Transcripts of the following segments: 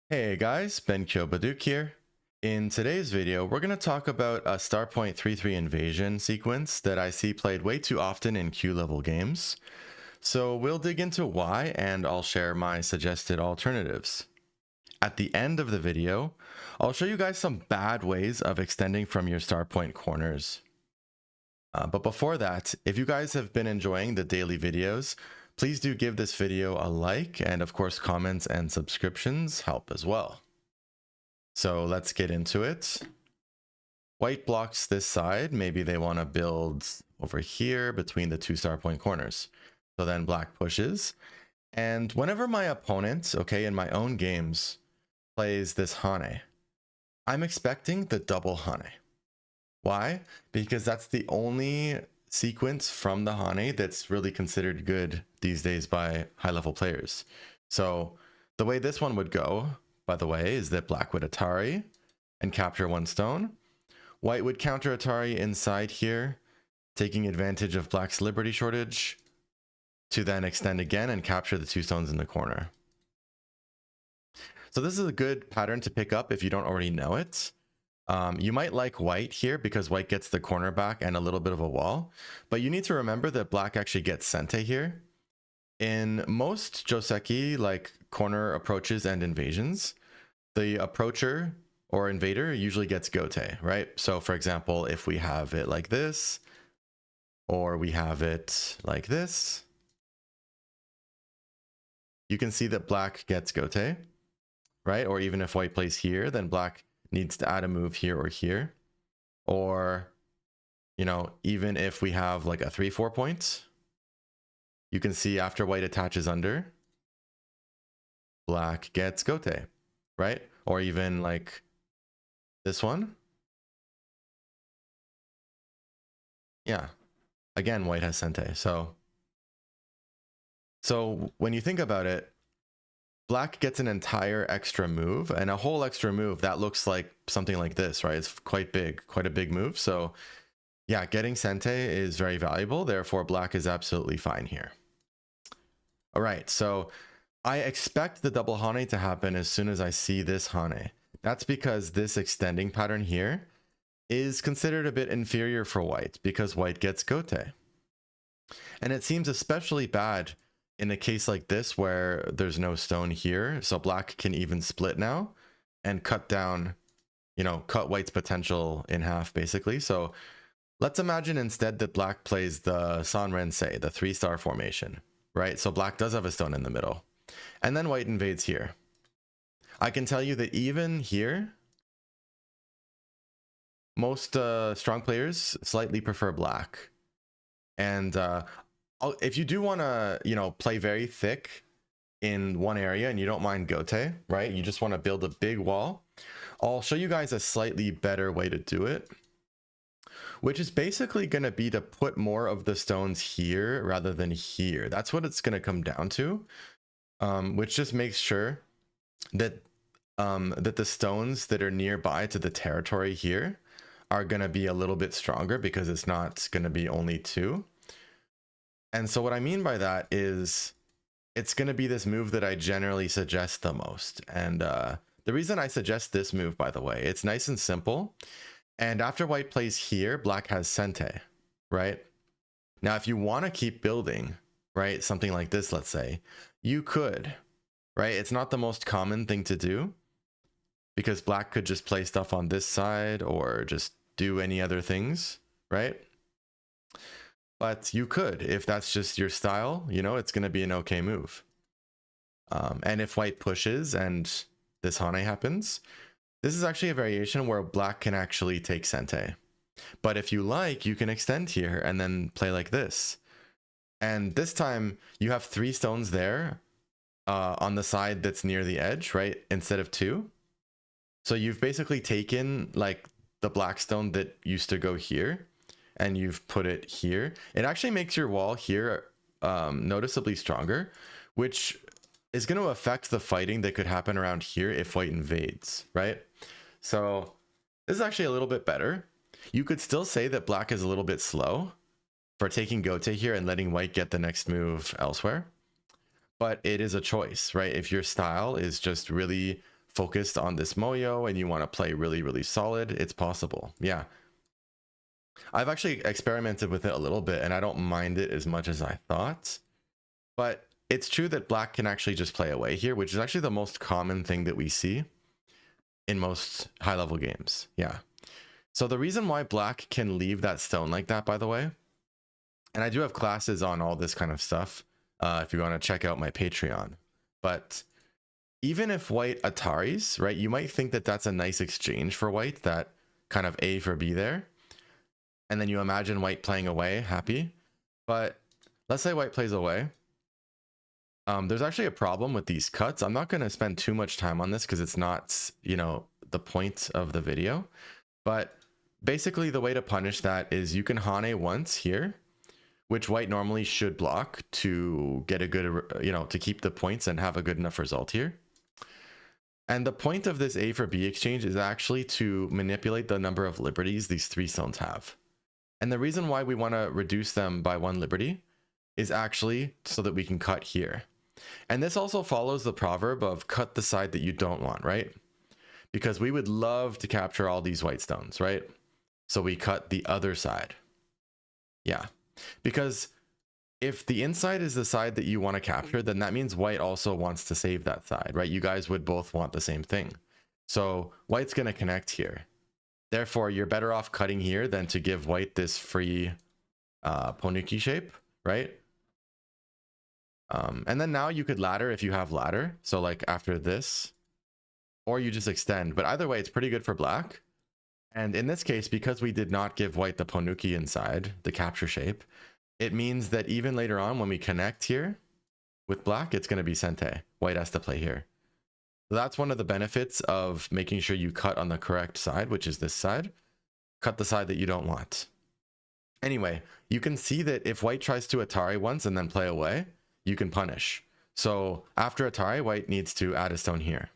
Hey guys, Baduk here. In today's video, we're going to talk about a Starpoint 3-3 invasion sequence that I see played way too often in Q level games. So we'll dig into why, and I'll share my suggested alternatives. At the end of the video, I'll show you guys some bad ways of extending from your Starpoint corners. But before that, if you guys have been enjoying the daily videos, please do give this video a like, and of course comments and subscriptions help as well. So let's get into it. White blocks this side. Maybe they want to build over here between the two Starpoint corners. So then black pushes. And whenever my opponent, okay, in my own games, plays this Hane, I'm expecting the double Hane. Why? Because that's the only sequence from the Hane that's really considered good these days by high-level players. So the way this one would go, by the way, is that black would Atari and capture one stone. White would counter Atari inside here, taking advantage of black's liberty shortage to then extend again and capture the two stones in the corner. So this is a good pattern to pick up if you don't already know it. You might like white here because white gets the corner back and a little bit of a wall, but you need to remember that black actually gets sente here. In most joseki, like corner approaches and invasions, the approacher or invader usually gets gote, right? So for example, if we have it like this, or we have it like this, you can see that black gets gote, right? Or even if white plays here, then black needs to add a move here or here. Or, you know, even if we have like a 3-4 point, you can see after white attaches under, black gets gote, right? Or even like this one. Yeah, again, white has sente. So when you think about it, black gets an entire extra move, and a whole extra move that looks like something like this, right? It's quite big, quite a big move. So yeah, getting sente is very valuable. Therefore, black is absolutely fine here. All right, so I expect the double Hane to happen as soon as I see this Hane. That's because this extending pattern here is considered a bit inferior for white because white gets gote. And it seems especially bad in a case like this where there's no stone here, so black can even split now and cut down, you know, cut white's potential in half basically. So let's imagine instead that black plays the Sanrensei, the 3-star formation, right? So black does have a stone in the middle, and then white invades here. I can tell you that even here, most strong players slightly prefer black. And if you do want to, you know, play very thick in one area and you don't mind gote, right? You just want to build a big wall. I'll show you guys a slightly better way to do it, which is basically going to be to put more of the stones here rather than here. That's what it's going to come down to, which just makes sure that that the stones that are nearby to the territory here are going to be a little bit stronger because it's not going to be only 2. And so what I mean by that is it's going to be this move that I generally suggest the most. And the reason I suggest this move, by the way, it's nice and simple. And after white plays here, black has sente, right? Now, if you want to keep building, right, something like this, let's say, you could, right? It's not the most common thing to do because black could just play stuff on this side or just do any other things, right? But you could, if that's just your style, you know, it's going to be an okay move. And if white pushes and this Hane happens, this is actually a variation where black can actually take sente. But if you like, you can extend here and then play like this. And this time you have 3 stones there on the side that's near the edge, right? Instead of 2. So you've basically taken like the black stone that used to go here and you've put it here. It actually makes your wall here noticeably stronger, which is going to affect the fighting that could happen around here if white invades, right? So this is actually a little bit better. You could still say that black is a little bit slow for taking gote here and letting white get the next move elsewhere. But it is a choice, right? If your style is just really focused on this moyo and you want to play really, really solid, it's possible. Yeah. I've actually experimented with it a little bit and I don't mind it as much as I thought. But it's true that black can actually just play away here, which is actually the most common thing that we see in most high level games. Yeah. So the reason why black can leave that stone like that, by the way, and I do have classes on all this kind of stuff if you want to check out my Patreon. But even if white Ataris, right, you might think that that's a nice exchange for white, that kind of A for B there. And then you imagine white playing away, happy. But let's say white plays away. There's actually a problem with these cuts. I'm not going to spend too much time on this because it's not, you know, the point of the video. But basically the way to punish that is you can Hane once here, which white normally should block to get a good, you know, to keep the points and have a good enough result here. And the point of this A for B exchange is actually to manipulate the number of liberties these three stones have. And the reason why we want to reduce them by 1 liberty is actually so that we can cut here. And this also follows the proverb of cut the side that you don't want, right? Because we would love to capture all these white stones, right? So we cut the other side. Yeah. Because if the inside is the side that you want to capture, then that means white also wants to save that side, right? You guys would both want the same thing. So white's going to connect here. Therefore, you're better off cutting here than to give white this free Ponuki shape, right? And then now you could ladder if you have ladder. So like after this, or you just extend. But either way, it's pretty good for black. And in this case, because we did not give white the Ponuki inside, the capture shape, it means that even later on when we connect here with black, it's going to be sente. White has to play here. So that's one of the benefits of making sure you cut on the correct side, which is this side. Cut the side that you don't want. Anyway, you can see that if white tries to Atari once and then play away, you can punish. So after Atari, white needs to add a stone here.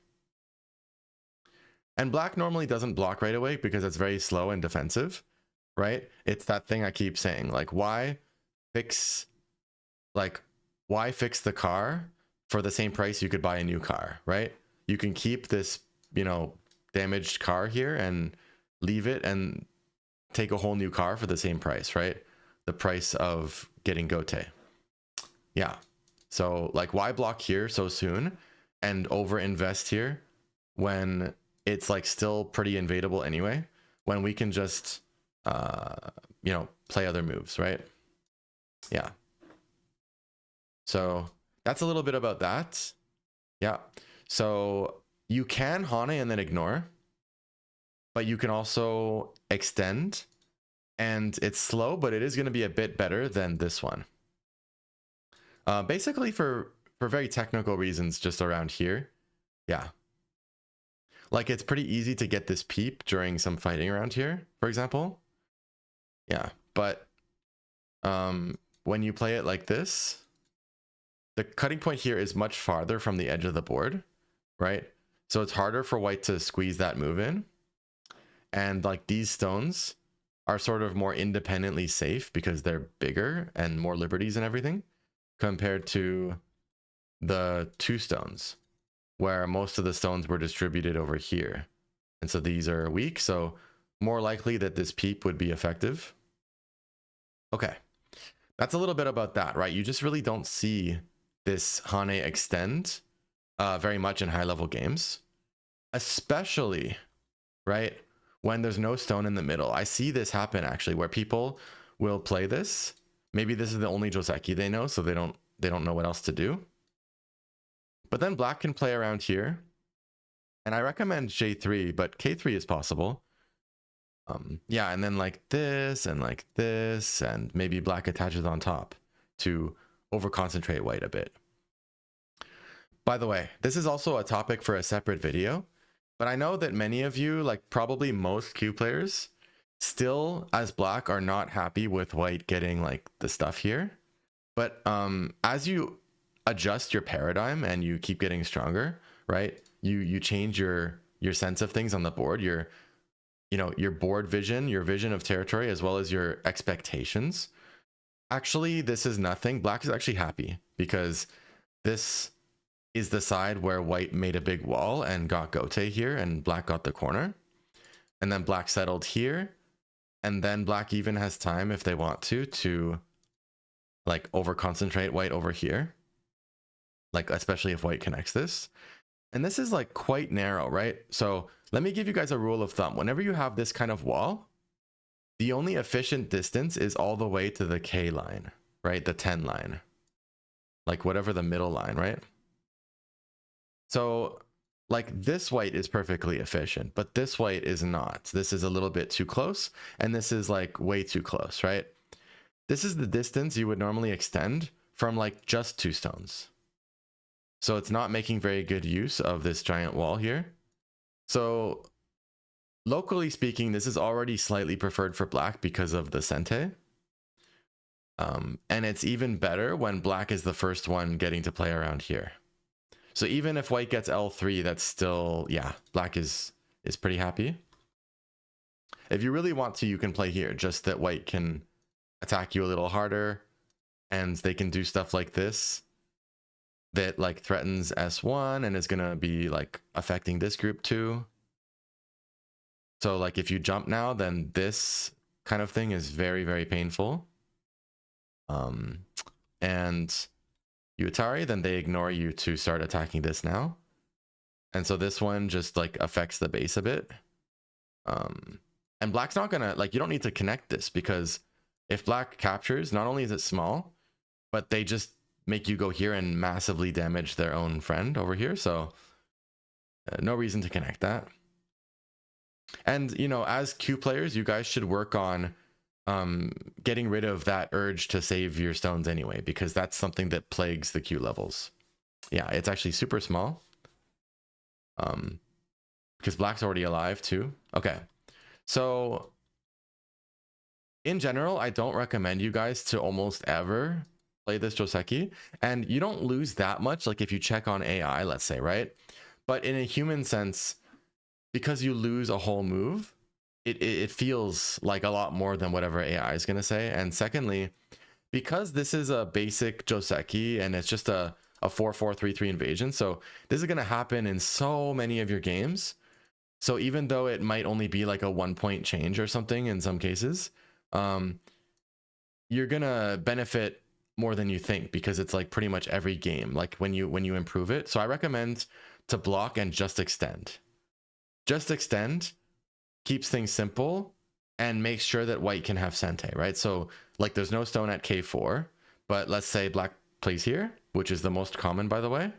And black normally doesn't block right away because it's very slow and defensive, right? It's that thing I keep saying, like why fix the car for the same price you could buy a new car, right? You can keep this, you know, damaged car here and leave it and take a whole new car for the same price, right? The price of getting Gote. Yeah. So like why block here so soon and over invest here when it's like still pretty invadable anyway, when we can just you know, play other moves, right? Yeah. So that's a little bit about that. Yeah. So you can Hane and then ignore, but you can also extend, and it's slow, but it is going to be a bit better than this one. Basically for very technical reasons just around here. Yeah. Like it's pretty easy to get this peep during some fighting around here, for example. Yeah, but when you play it like this, the cutting point here is much farther from the edge of the board, right? So it's harder for white to squeeze that move in. And like these stones are sort of more independently safe because they're bigger and more liberties and everything compared to the two stones where most of the stones were distributed over here. And so these are weak, so more likely that this peep would be effective. Okay, that's a little bit about that, right? You just really don't see this Hane extend very much in high level games, especially, right, when there's no stone in the middle. I see this happen actually where people will play this. Maybe this is the only joseki they know, so they don't know what else to do. But then black can play around here. And I recommend J3, but K3 is possible. Yeah, and then like this, and maybe black attaches on top to over-concentrate white a bit. By the way, this is also a topic for a separate video, but I know that many of you, like probably most Q players, still as black are not happy with white getting like the stuff here. But as you adjust your paradigm and you keep getting stronger, right? You change your sense of things on the board, your board vision, your vision of territory, as well as your expectations. Actually, this is nothing. Black is actually happy because this is the side where white made a big wall and got gote here, and black got the corner. And then black settled here. And then black even has time, if they want to like over concentrate white over here. Like, especially if white connects this. And this is like quite narrow, right? So let me give you guys a rule of thumb. Whenever you have this kind of wall, the only efficient distance is all the way to the K line, right? The 10 line. Like whatever the middle line, right? So like this white is perfectly efficient, but this white is not. This is a little bit too close, and this is like way too close, right? This is the distance you would normally extend from like just 2 stones. So it's not making very good use of this giant wall here. So locally speaking, this is already slightly preferred for black because of the sente. And it's even better when black is the first one getting to play around here. So even if white gets L3, that's still, yeah, black is pretty happy. If you really want to, you can play here, just that white can attack you a little harder, and they can do stuff like this that like threatens S1 and is gonna be like affecting this group too. So like if you jump now, then this kind of thing is very, very painful. And you Atari, then they ignore you to start attacking this now. And so this one just like affects the base a bit. And black's not gonna, like, you don't need to connect this, because if black captures, not only is it small, but they just make you go here and massively damage their own friend over here. So no reason to connect that. And, you know, as Q players, you guys should work on getting rid of that urge to save your stones anyway, because that's something that plagues the Q levels. Yeah, it's actually super small. Because black's already alive too. Okay, so in general, I don't recommend you guys to almost ever play this Joseki, and you don't lose that much, like if you check on AI, let's say, right? But in a human sense, because you lose a whole move, it feels like a lot more than whatever AI is going to say. And secondly, because this is a basic Joseki and it's just a 4-4-3-3 invasion, so this is going to happen in so many of your games. So even though it might only be like a 1-point change or something in some cases, you're going to benefit more than you think, because it's like pretty much every game, like when you improve it. So I recommend to block and just extend. Just extend keeps things simple and makes sure that white can have sente, right? So like there's no stone at K4, but let's say black plays here, which is the most common, by the way.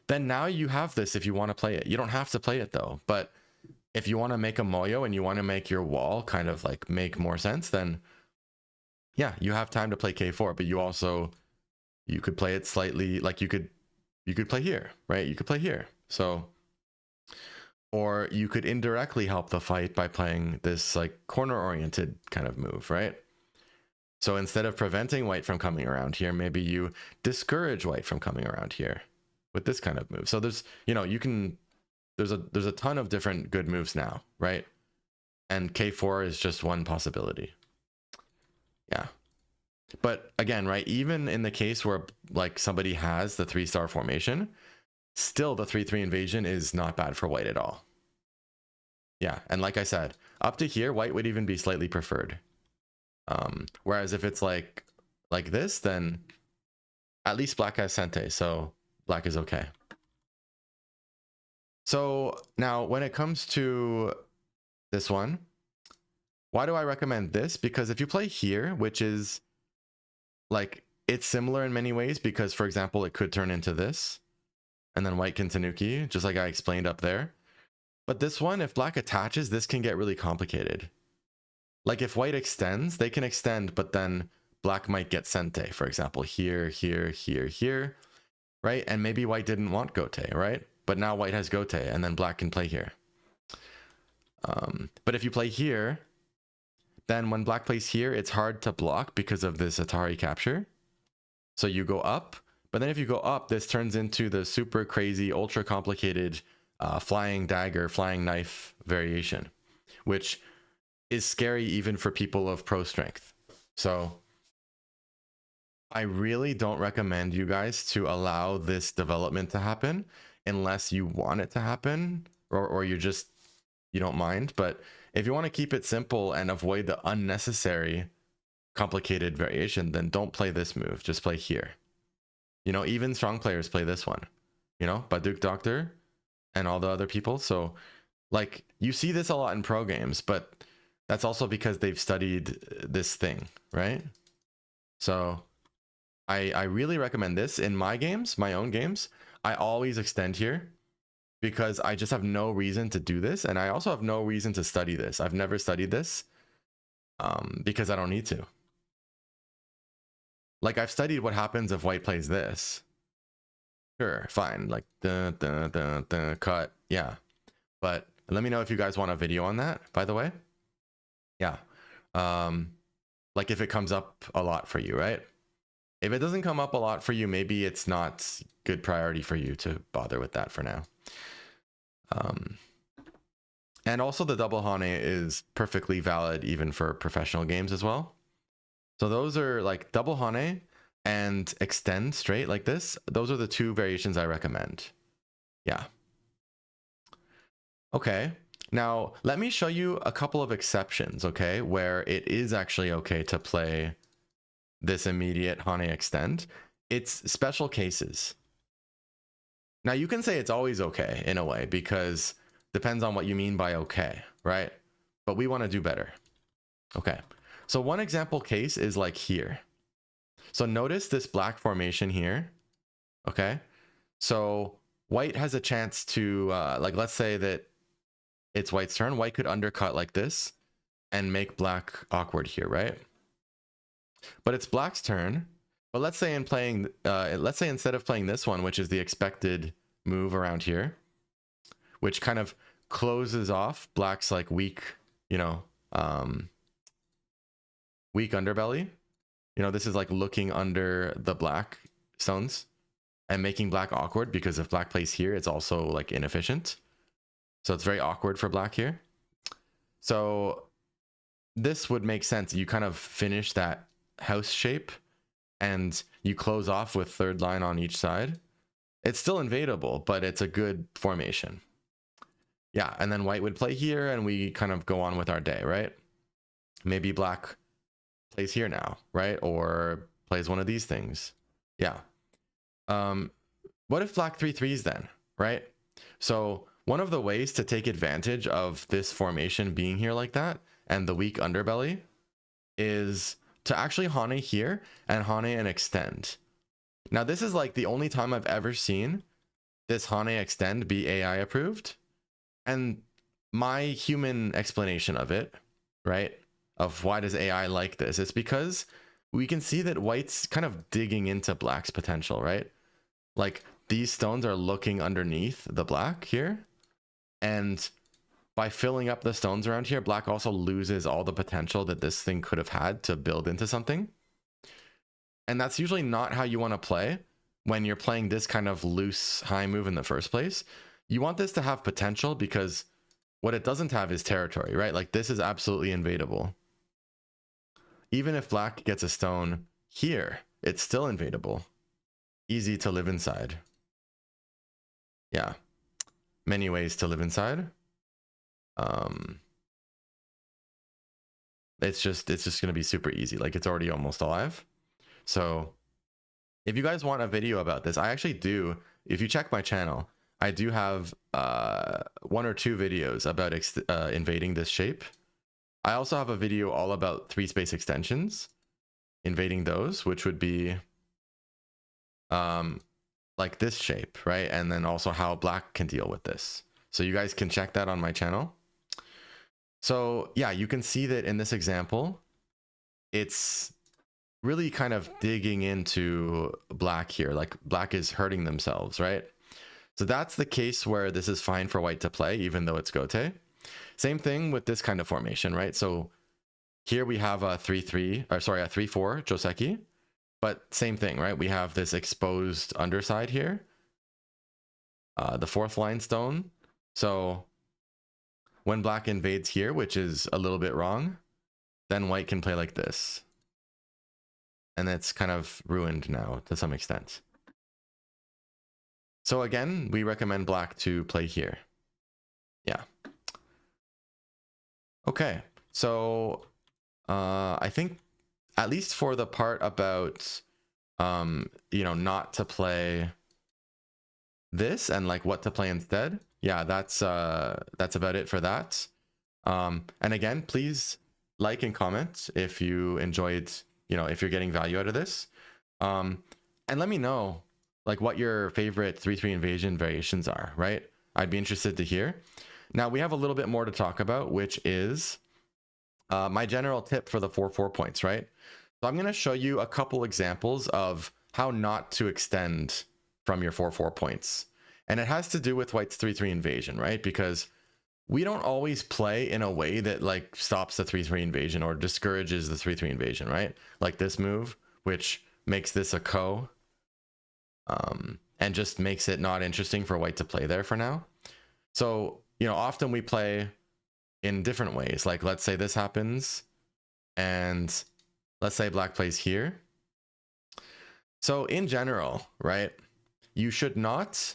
Then now you have this if you want to play it. You don't have to play it though, but if you want to make a moyo and you want to make your wall kind of like make more sense, then yeah, you have time to play K4, but you could play it slightly, like you could play here, right? You could play here. So, or you could indirectly help the fight by playing this like corner oriented kind of move, right? So instead of preventing white from coming around here, maybe you discourage white from coming around here with this kind of move. So there's, you know, there's a ton of different good moves now, right? And K4 is just one possibility. Yeah. But again, right, even in the case where like somebody has the 3-star formation, still the 3-3 invasion is not bad for white at all. Yeah, and like I said, up to here, white would even be slightly preferred. Whereas if it's like this, then at least black has sente, so black is okay. So now when it comes to this one, why do I recommend this? Because if you play here, which is like, it's similar in many ways, because for example, it could turn into this, and then white can tanuki, just like I explained up there. But this one, if black attaches, this can get really complicated. Like if white extends, they can extend, but then black might get sente, for example, here, here, here, here, right? And maybe white didn't want gote, right? But now white has gote, and then black can play here. But if you play here, then when black plays here, it's hard to block because of this Atari capture. So you go up, but then if you go up, this turns into the super crazy, ultra complicated flying dagger, flying knife variation, which is scary even for people of pro strength. So I really don't recommend you guys to allow this development to happen unless you want it to happen, or you don't mind. But if you want to keep it simple and avoid the unnecessary complicated variation, then don't play this move. Just play here. You know, even strong players play this one. You know, Baduk Doctor and all the other people. So like you see this a lot in pro games, but that's also because they've studied this thing, right? So I really recommend this in my games, my own games. I always extend here because I just have no reason to do this. And I also have no reason to study this. I've never studied this because I don't need to. Like I've studied what happens if white plays this. Sure, fine. Like cut. Yeah. But let me know if you guys want a video on that, by the way. Yeah. Like if it comes up a lot for you, right? If it doesn't come up a lot for you, maybe it's not good priority for you to bother with that for now. And also the double Hane is perfectly valid even for professional games as well. So those are like double Hane and extend straight like this. Those are the two variations I recommend. Yeah. Okay. Now let me show you a couple of exceptions, okay, where it is actually okay to play this immediate Hane extend. It's special cases. Now you can say it's always okay in a way because depends on what you mean by okay, right? But we want to do better. Okay. So one example case is like here. So notice this black formation here. Okay. So white has a chance to like, let's say that it's white's turn. White could undercut like this and make black awkward here, right? But it's black's turn. But let's say let's say instead of playing this one, which is the expected move around here, which kind of closes off black's like weak, you know, weak underbelly. You know, this is like looking under the black stones and making black awkward because if black plays here, it's also like inefficient. So it's very awkward for black here. So this would make sense. You kind of finish that house shape and you close off with third line on each side. It's still invadable, but it's a good formation. Yeah, and then white would play here and we kind of go on with our day, right? Maybe black plays here now, right? Or plays one of these things. Yeah. What if black 3-3s then, right? So one of the ways to take advantage of this formation being here like that and the weak underbelly is to actually Hane here and Hane and extend. Now this is like the only time I've ever seen this Hane extend be AI approved. And my human explanation of it, right, of why does AI like this, it's because we can see that white's kind of digging into black's potential, right? Like these stones are looking underneath the black here. And by filling up the stones around here, black also loses all the potential that this thing could have had to build into something. And that's usually not how you want to play when you're playing this kind of loose high move in the first place. You want this to have potential because what it doesn't have is territory, right? Like this is absolutely invadable. Even if black gets a stone here, it's still invadable. Easy to live inside. Yeah. Many ways to live inside. It's just going to be super easy. Like it's already almost alive. So if you guys want a video about this, I actually do. If you check my channel, I do have 1 or 2 videos about invading this shape. I also have a video all about 3-space extensions, invading those, which would be like this shape, right? And then also how black can deal with this. So you guys can check that on my channel. So yeah, you can see that in this example, it's really kind of digging into black here. Like black is hurting themselves, right? So that's the case where this is fine for white to play, even though it's gote. Same thing with this kind of formation, right? So here we have a 3-3, or sorry, a 3-4 joseki, but same thing, right? We have this exposed underside here, the 4th line stone. So when black invades here, which is a little bit wrong, then white can play like this. and it's kind of ruined now to some extent. So again, we recommend black to play here. Yeah. Okay, so I think at least for the part about you know, not to play this and like what to play instead, yeah, that's about it for that. And again, please like and comment if you enjoyed, you know, if you're getting value out of this, and let me know like what your favorite 3/3 invasion variations are, right? I'd be interested to hear. Now we have a little bit more to talk about, which is my general tip for the 4/4 points, right? So I'm going to show you a couple examples of how not to extend from your 4/4 points. And it has to do with white's 3/3 invasion, right? Because we don't always play in a way that like stops the 3/3 invasion or discourages the 3/3 invasion, right? Like this move, which makes this a ko, and just makes it not interesting for white to play there for now. So, you know, often we play in different ways. Like let's say this happens and let's say black plays here. So in general, right, you should not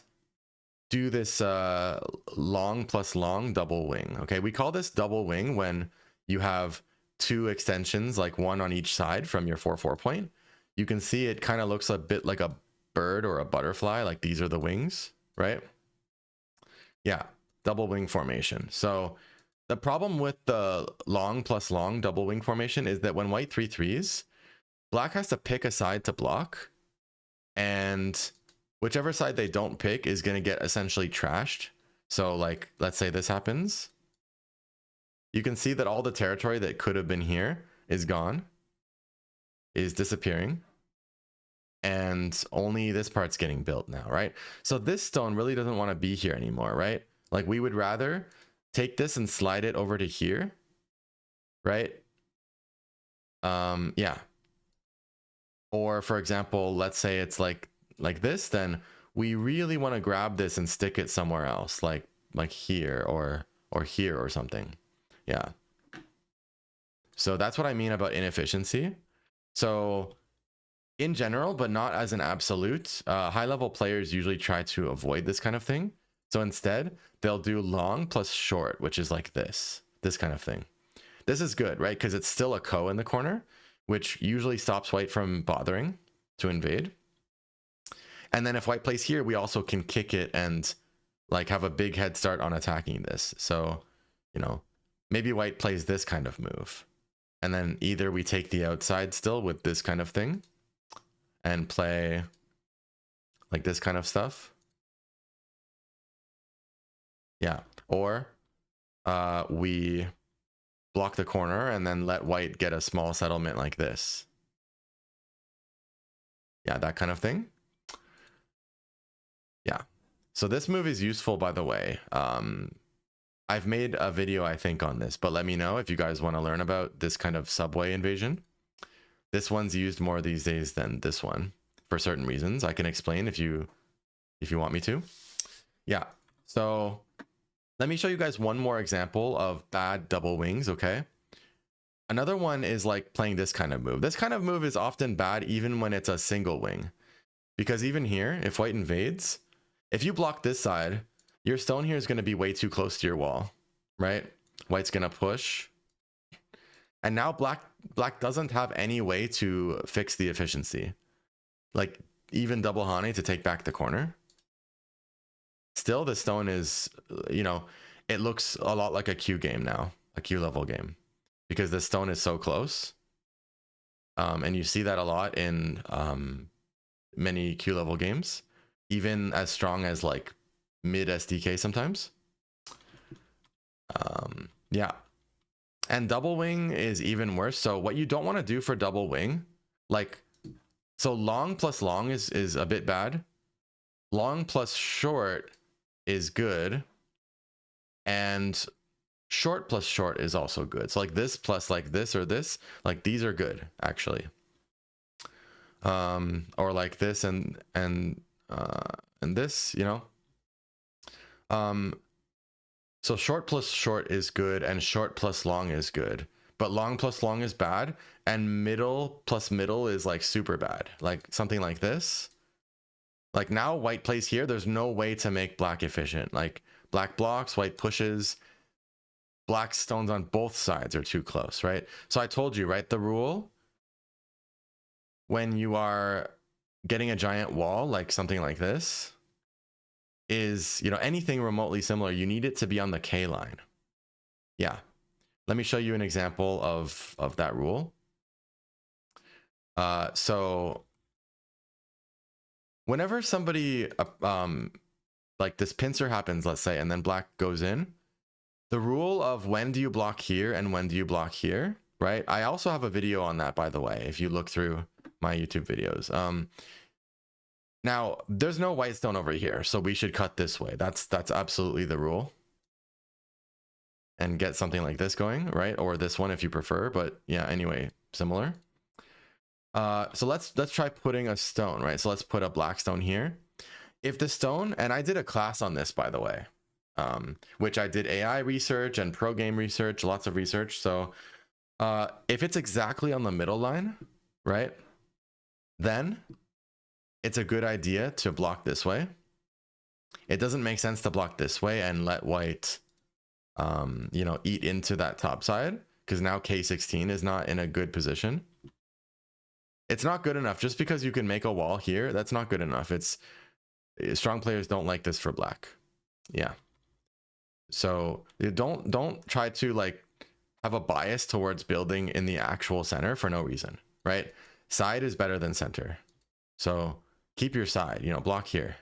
do this long plus long double wing. Okay, we call this double wing when you have two extensions, like one on each side from your 4/4 point. You can see it kind of looks a bit like a bird or a butterfly, like these are the wings, right? Yeah, double wing formation. So the problem with the long plus long double wing formation is that when white 3/3s, black has to pick a side to block, and whichever side they don't pick is going to get essentially trashed. So like, let's say this happens. You can see that all the territory that could have been here is gone, is disappearing. And only this part's getting built now, right? So this stone really doesn't want to be here anymore, right? Like we would rather take this and slide it over to here, right? Yeah. Or for example, let's say it's like this, then we really want to grab this and stick it somewhere else, like here or here or something. Yeah. So that's what I mean about inefficiency. So in general, but not as an absolute, high level players usually try to avoid this kind of thing. So instead, they'll do long plus short, which is like this kind of thing. This is good, right? Because it's still a ko in the corner, which usually stops white from bothering to invade. And then if white plays here, we also can kick it and like have a big head start on attacking this. So, you know, maybe white plays this kind of move. And then either we take the outside still with this kind of thing and play like this kind of stuff. Yeah. Or we block the corner and then let white get a small settlement like this. Yeah, that kind of thing. Yeah. So this move is useful, by the way. I've made a video, I think, on this, but let me know if you guys want to learn about this kind of subway invasion. This one's used more these days than this one for certain reasons. I can explain if you want me to. Yeah. So let me show you guys one more example of bad double wings, okay? Another one is like playing this kind of move. This kind of move is often bad even when it's a single wing. Because even here, if white invades, if you block this side, your stone here is going to be way too close to your wall, right? White's going to push. And now black doesn't have any way to fix the efficiency. Like even double Hane to take back the corner. Still, the stone is, you know, it looks a lot like a Q game now, a Q level game, because the stone is so close. And you see that a lot in many Q level games, even as strong as like mid SDK sometimes. Yeah. And double wing is even worse. So what you don't want to do for double wing, like, so long plus long is a bit bad. Long plus short is good. And short plus short is also good. So like this plus like this or this, like these are good actually. Or like this and this, you know. So short plus short is good and short plus long is good. but long plus long is bad, and middle plus middle is like super bad, like something like this. Like now white plays here, there's no way to make black efficient. Like black blocks, white pushes, black stones on both sides are too close, right? So I told you, right, the rule when you are getting a giant wall, like something like this, is, you know, anything remotely similar, you need it to be on the K line. Yeah. Let me show you an example of that rule. So whenever somebody, like this pincer happens, let's say, and then black goes in, the rule of when do you block here and when do you block here, right? I also have a video on that, by the way, if you look through my YouTube videos. Now, there's no white stone over here, so we should cut this way. That's absolutely the rule. And get something like this going, right? Or this one if you prefer, but yeah, anyway, similar. So let's try putting a stone, right? So let's put a black stone here. If the stone, and I did a class on this, by the way, which I did AI research and pro game research, lots of research. So if it's exactly on the middle line, right, then it's a good idea to block this way. It doesn't make sense to block this way and let white, you know, eat into that top side, because now K16 is not in a good position. It's not good enough. Just because you can make a wall here, that's not good enough. It's strong players don't like this for black. Yeah. So don't try to like have a bias towards building in the actual center for no reason, right? Side is better than center. So keep your side, you know, block here.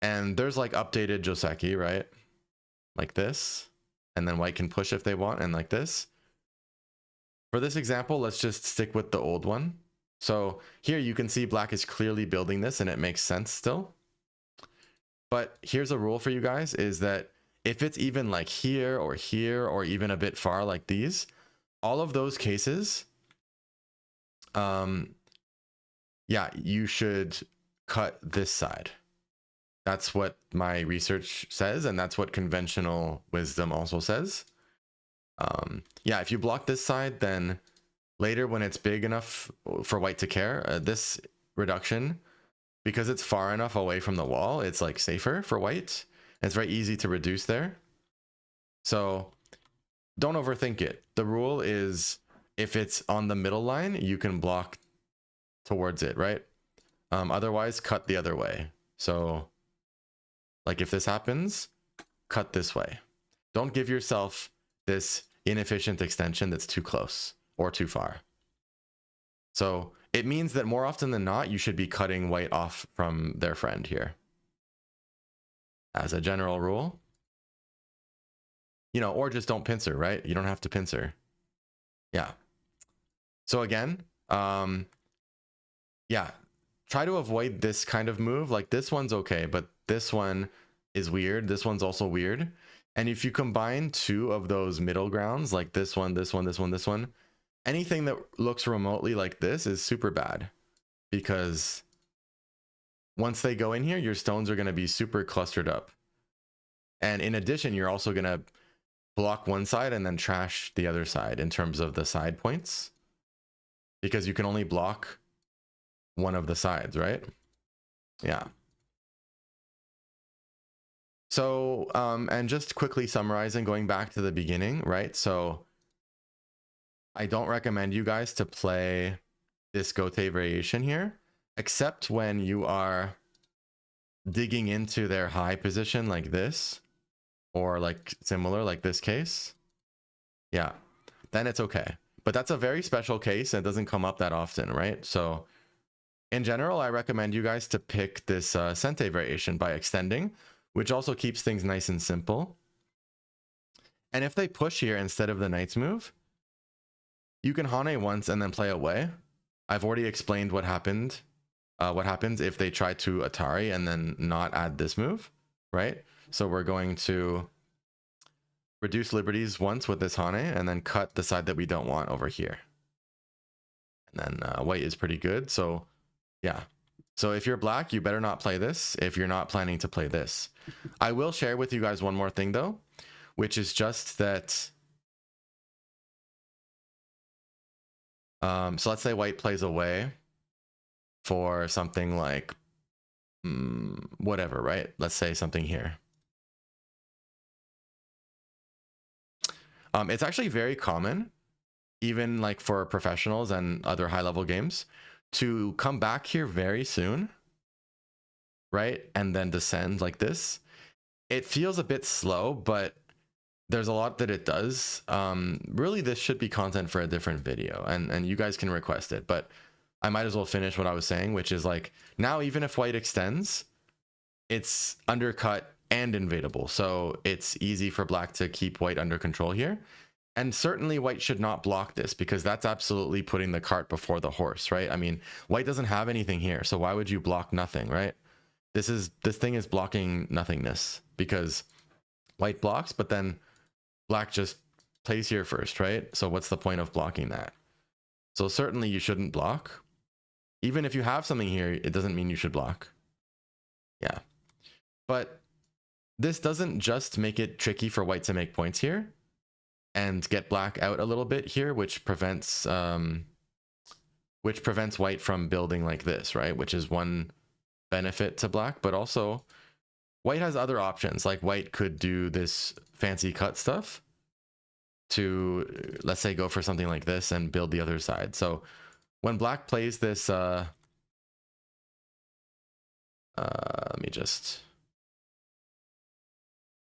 And there's like updated joseki, right? Like this. And then white can push if they want, and like this. For this example, let's just stick with the old one. So here you can see black is clearly building this and it makes sense still. But here's a rule for you guys, is that if it's even like here or even a bit far like these, all of those cases, yeah, you should cut this side. That's what my research says, and that's what conventional wisdom also says. Yeah, if you block this side, then later when it's big enough for white to care, this reduction, because it's far enough away from the wall, it's like safer for white. It's very easy to reduce there. So don't overthink it. The rule is if it's on the middle line, you can block towards it, right? Otherwise, cut the other way. So like if this happens, cut this way. Don't give yourself this inefficient extension that's too close or too far. So it means that more often than not, you should be cutting white off from their friend here. As a general rule. You know, or just don't pincer, right? You don't have to pincer. Yeah. So again, yeah, try to avoid this kind of move. Like this one's okay, but this one is weird. This one's also weird. And if you combine two of those middle grounds, like this one, this one, this one, this one, anything that looks remotely like this is super bad, because once they go in here, your stones are going to be super clustered up. And in addition, you're also going to block one side and then trash the other side in terms of the side points, because you can only block one of the sides, right? Yeah. So, and just quickly summarizing, going back to the beginning, right? So I don't recommend you guys to play this gote variation here, except when you are digging into their high position like this, or like similar, like this case. Yeah, then it's okay. But that's a very special case and it doesn't come up that often, right? So in general, I recommend you guys to pick this sente variation by extending, which also keeps things nice and simple. And if they push here instead of the knight's move, you can Hane once and then play away. I've already explained what happened. What happens if they try to Atari and then not add this move, right? So we're going to reduce liberties once with this Hane and then cut the side that we don't want over here. And then white is pretty good. So yeah. So if you're black, you better not play this if you're not planning to play this. I will share with you guys one more thing though, which is just that So let's say white plays away for something like whatever, right? Let's say something here. It's actually very common, even like for professionals and other high level games, to come back here very soon, right? And then descend like this. It feels a bit slow, but there's a lot that it does. Really, this should be content for a different video, and you guys can request it, but I might as well finish what I was saying, which is like, now even if white extends, it's undercut and invadable. So it's easy for black to keep white under control here. And certainly white should not block this, because that's absolutely putting the cart before the horse, right? I mean, white doesn't have anything here, so why would you block nothing, right? This thing is blocking nothingness, because white blocks, but then black just plays here first, right? So what's the point of blocking that? So certainly you shouldn't block. Even if you have something here, it doesn't mean you should block. Yeah. But this doesn't just make it tricky for white to make points here and get black out a little bit here, which prevents white from building like this, right? Which is one benefit to black, but also white has other options. Like white could do this fancy cut stuff to, let's say, go for something like this and build the other side. So when black plays this, let me just,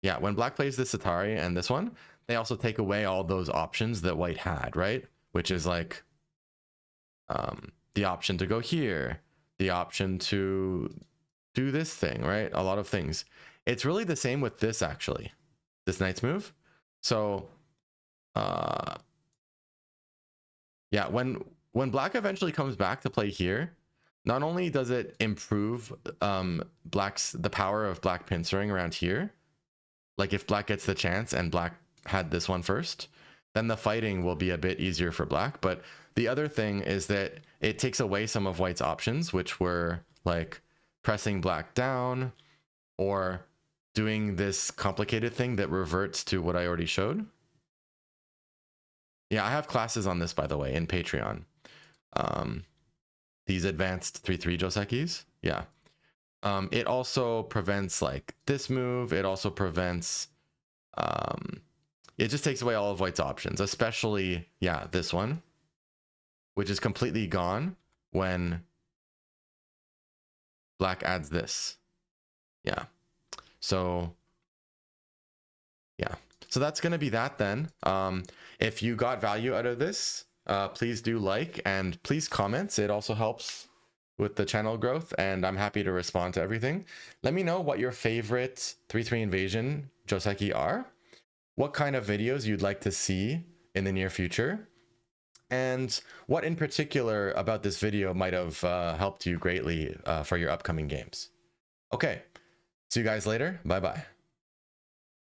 yeah, when black plays this Atari and this one, they also take away all those options that white had, right? Which is like the option to go here, the option to do this thing, right? A lot of things. It's really the same with this, actually, this knight's move. So yeah, when black eventually comes back to play here, not only does it improve the power of black pincering around here, like if black gets the chance and black had this one first, then the fighting will be a bit easier for black. But the other thing is that it takes away some of white's options, which were like pressing black down or doing this complicated thing that reverts to what I already showed. Yeah, I have classes on this, by the way, in Patreon. These advanced 3-3 josekis. Yeah. It also prevents like this move. It also prevents, it just takes away all of white's options, especially, yeah, this one, which is completely gone when black adds this. Yeah. So, yeah. So that's going to be that then. If you got value out of this, please do like and please comment. It also helps with the channel growth, and I'm happy to respond to everything. Let me know what your favorite 3-3 invasion joseki are, what kind of videos you'd like to see in the near future, and what in particular about this video might have helped you greatly for your upcoming games. Okay, see you guys later. Bye-bye.